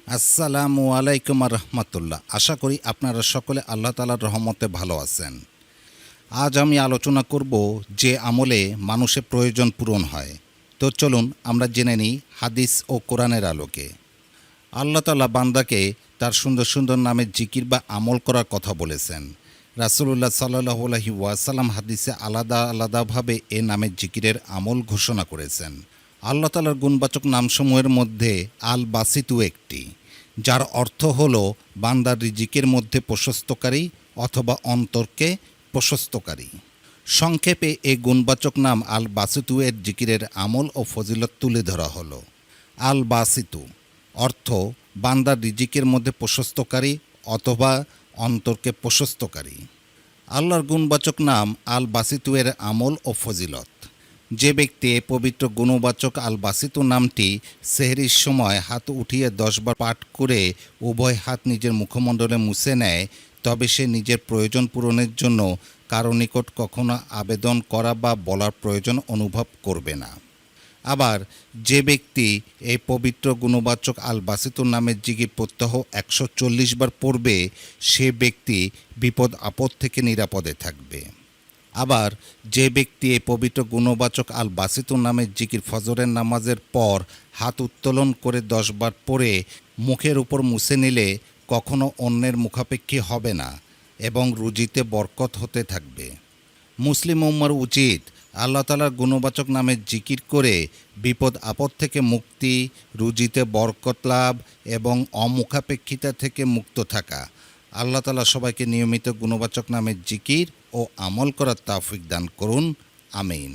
আসসালামু আলাইকুম রহমতুল্লাহ। আশা করি আপনারা সকলে আল্লাহ তাআলার রহমতে ভালো আছেন। আজ আমি আলোচনা করব যে আমলে মানুষের প্রয়োজন পূরণ হয়। তো চলুন আমরা জেনে নিই হাদিস ও কোরআনের আলোকে। আল্লাহ তাআলা বান্দাকে তার সুন্দর সুন্দর নামের জিকির বা আমল করার কথা বলেছেন। রাসূলুল্লাহ সাল্লাল্লাহু আলাইহি ওয়াসাল্লাম হাদিসে আলাদা আলাদাভাবে এ নামের জিকিরের আমল ঘোষণা করেছেন। আল্লাহ তাআলার গুণবাচক নামসমূহের মধ্যে আল বাসিতু একটি, যার অর্থ হল বান্দার রিজিকের মধ্যে প্রশস্তকারী অথবা অন্তরকে প্রশস্তকারী। সংক্ষেপে এই গুণবাচক নাম আল বাসিতু এর জিকিরের আমল ও ফজিলত তুলে ধরা হলো। আল বাসিতু অর্থ বান্দার রিজিকের মধ্যে প্রশস্তকারী অথবা অন্তরকে প্রশস্তকারী। আল্লাহর গুণবাচক নাম আল বাসিতু এর আমল ও ফজিলত। যে ব্যক্তি এই পবিত্র গুণবাচক আল বাসিতু নামটি সেহরির সময় হাত উঠিয়ে 10 বার পাঠ করে উভয় হাত নিজের মুখমণ্ডলে মুছে নেয়, তবে সে নিজের প্রয়োজন পূরণের জন্য কারো নিকট কখনো আবেদন করা বা বলার প্রয়োজন অনুভব করবে না। আবার যে ব্যক্তি এই পবিত্র গুণবাচক আল বাসিতু নামের জিকির প্রত্যহ 140 বার পড়বে, সে ব্যক্তি বিপদ আপদ থেকে নিরাপদে থাকবে। আবার যে ব্যক্তি এই পবিত্র গুণবাচক আল বাসিতু নামের জিকির ফজরের নামাজের পর হাত উত্তোলন করে 10 বার পড়ে মুখের উপর মুছে নিলে কখনো অন্যের মুখাপেক্ষী হবে না এবং রুজিতে বরকত হতে থাকবে। মুসলিম উম্মার উচিত আল্লাহ তাআলার গুণবাচক নামের জিকির করে বিপদ আপদ থেকে মুক্তি, রুজিতে বরকত লাভ এবং অমুখাপেক্ষিতা থেকে মুক্ত থাকা। আল্লাহ তাআলা সবাইকে নিয়মিত গুণবাচক নামের জিকির ও আমল করার তৌফিক দান করুন। আমিন।